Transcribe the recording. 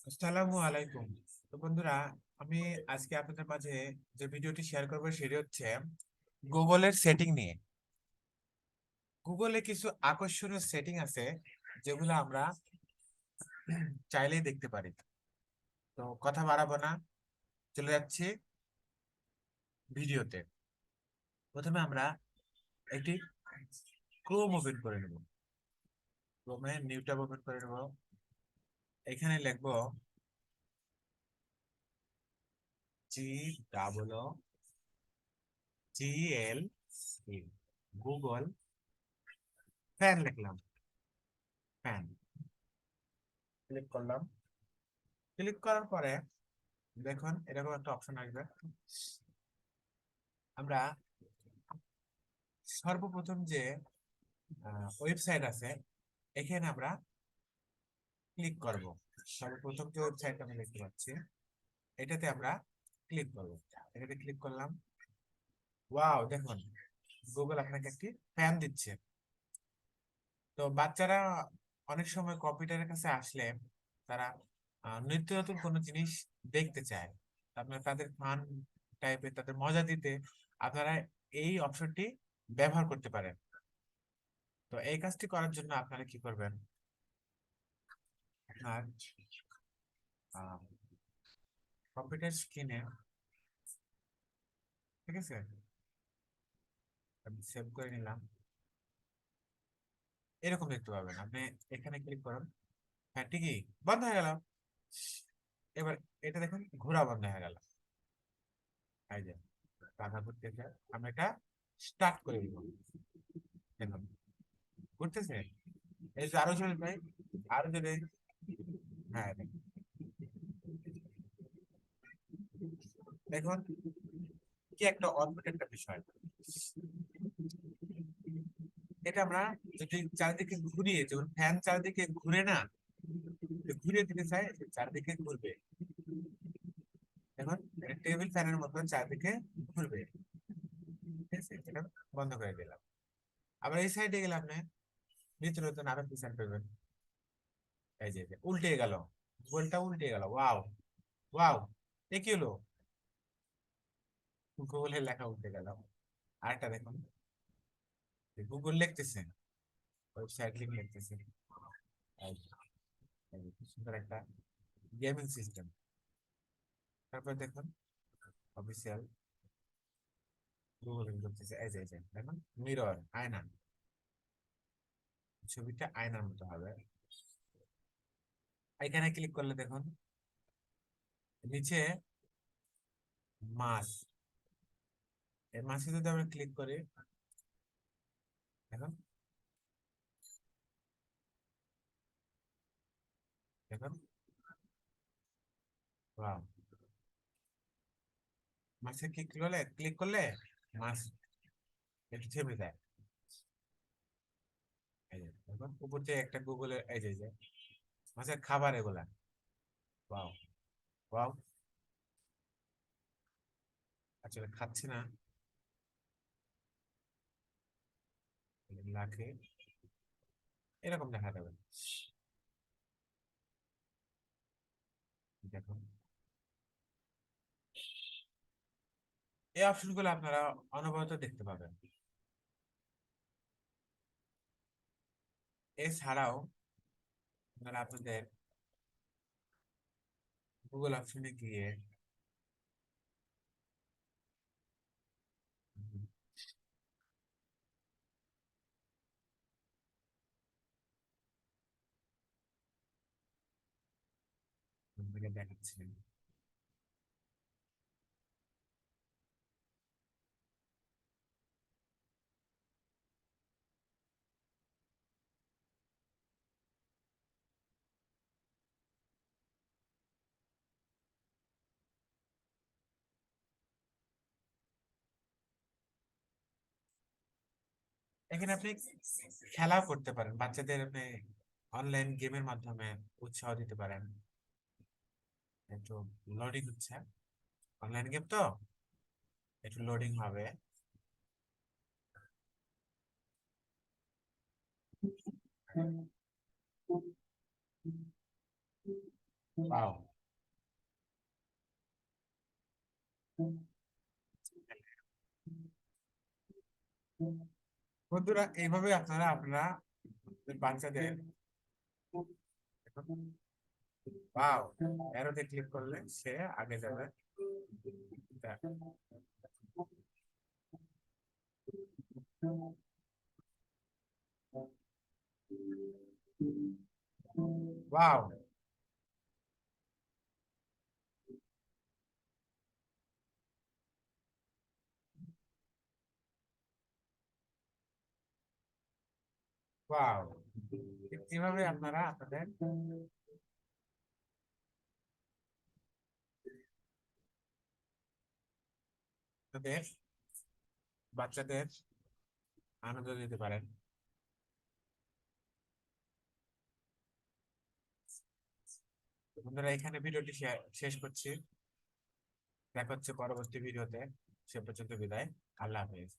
আসসালামু আলাইকুম। তো বন্ধুরা, আমি আজকে আপনাদের মাঝে যে ভিডিওটি শেয়ার করবো সেটি হচ্ছে গুগলের সেটিং নিয়ে। গুগলে কিছু আকর্ষণীয় সেটিং আছে যেগুলো আমরা চাইলেই দেখতে পারি। তো কথা বাড়াবো না, চলে যাচ্ছি ভিডিওতে। প্রথমে আমরা একটি ক্রোম ওপেন করে নেব। ক্রোমে নিউ ট্যাব ওপেন করে নেব। এখানে লিখবো GGL গুগল ফ্যান লিখলাম। ফ্যান ক্লিক করলাম। ক্লিক করার পরে দেখুন এরকম একটা অপশন আসবে। আমরা সর্বপ্রথম যে ওয়েবসাইট আছে এখানে আমরা ক্লিক করব। সর্বপ্রথম যে ওয়েবসাইট আমি দেখতে পাচ্ছি এটাতে আমরা ক্লিক করব। এটাতে ক্লিক করলাম। ওয়াও, দেখুন গুগল আপনাকে একটি ফ্যান দিচ্ছে। তো বাচ্চারা অনেক সময় কম্পিউটারের কাছে আসলে তারা নিত্য নতুন কোনো জিনিস দেখতে চায়। আপনার তাদের ফান টাইপের, তাদের মজা দিতে আপনারা এই অপশনটি ব্যবহার করতে পারেন। তো এই কাজটি করার জন্য আপনারা কি করবেন, আপনার কম্পিউটার স্ক্রিনে, ঠিক আছে, আমি সেভ করে নিলাম। এরকম দেখতে পাবেন। আপনি এখানে ক্লিক করুন। হ্যাঁ, ঠিকই বন্ধ হয়ে গেল। এবার এটা দেখুন ঘোরা বন্ধ হয়ে গেল। এই যে বাধা ঘুরতেছে, আমরা এটা স্টার্ট করে দিব। দেখুন ঘুরতেছে। এই যে আরো চলে ভাই, আরো চলে। হ্যাঁ দেখুন, দেখুন কি একটা অদ্ভুত একটা বিষয়। এটা আমরা যদি চারিদিকে ঘুরিয়ে, যেমন ফ্যান চারিদিকে ঘুরে না, তো ঘুরিয়ে দিতে চাই, চারিদিকে ঘুরবে। দেখুন টেবিল ফ্যানের মতো চারিদিকে ঘুরবে। ঠিক আছে, এটা বন্ধ করে দিলাম। আবার এই সাইডে গেলে আপনি নিত্য নতুন আরো ফিচার পাবেন। এই যে উল্টে গেল, গোলটা উল্টে গেল। ওয়াও, ওয়াও, এ কি হলো? গুগলের লেখা উল্টে গেল। আরেকটা দেখুন, গুগল লিখতেছে, ওয়েবসাইট লিঙ্ক লিখতেছে। কি সুন্দর একটা গেমিং সিস্টেম। তারপর দেখুন অফিসিয়াল গুগল করতেছে। এই যে দেখুন মিরর, আয়না। ছবিটা আয়নার মতো হবে। এখানে ক্লিক করলে দেখুন নিচে মাছ। এই মাছে যদি আমরা ক্লিক করি, দেখুন দেখুন ওয়াও, মাছে ক্লিক করলে মাছ একটু থেমে যায়। এই যে দেখুন উপর থেকে একটা গুগলের, এই যে মাছের খাবার এগুলা। ওয়াও, ওয়াও, আসলে খাচ্ছে না, লাখে এরকম দেখা যাবে। দেখুন এই অপশনগুলো আপনারা অনবরত দেখতে পাবেন। এছাড়াও আপনারা আপনাদের গুগল অপশনে গিয়ে আপনাকে দেখাচ্ছি। এখানে আপনি খেলাও করতে পারেন, বাচ্চাদের আপনি অনলাইন গেমের মাধ্যমে উৎসাহ দিতে পারেন। একটু লোডিং হচ্ছে, অনলাইন গেম তো একটু লোডিং হবে। ওয়াও। বন্ধুরা এইভাবে আপনারা বাচ্চাদের, ওয়াও, অ্যারোতে ক্লিক করলে সে আগে যাবে। Wow, wow. এভাবে আপনারা আপনাদের বাচ্চাদের আনন্দ দিতে পারেন। বন্ধুরা এখানে ভিডিওটি শেষ করছি। দেখা হচ্ছে পরবর্তী ভিডিওতে। সে পর্যন্ত বিদায়। আল্লাহ হাফেজ।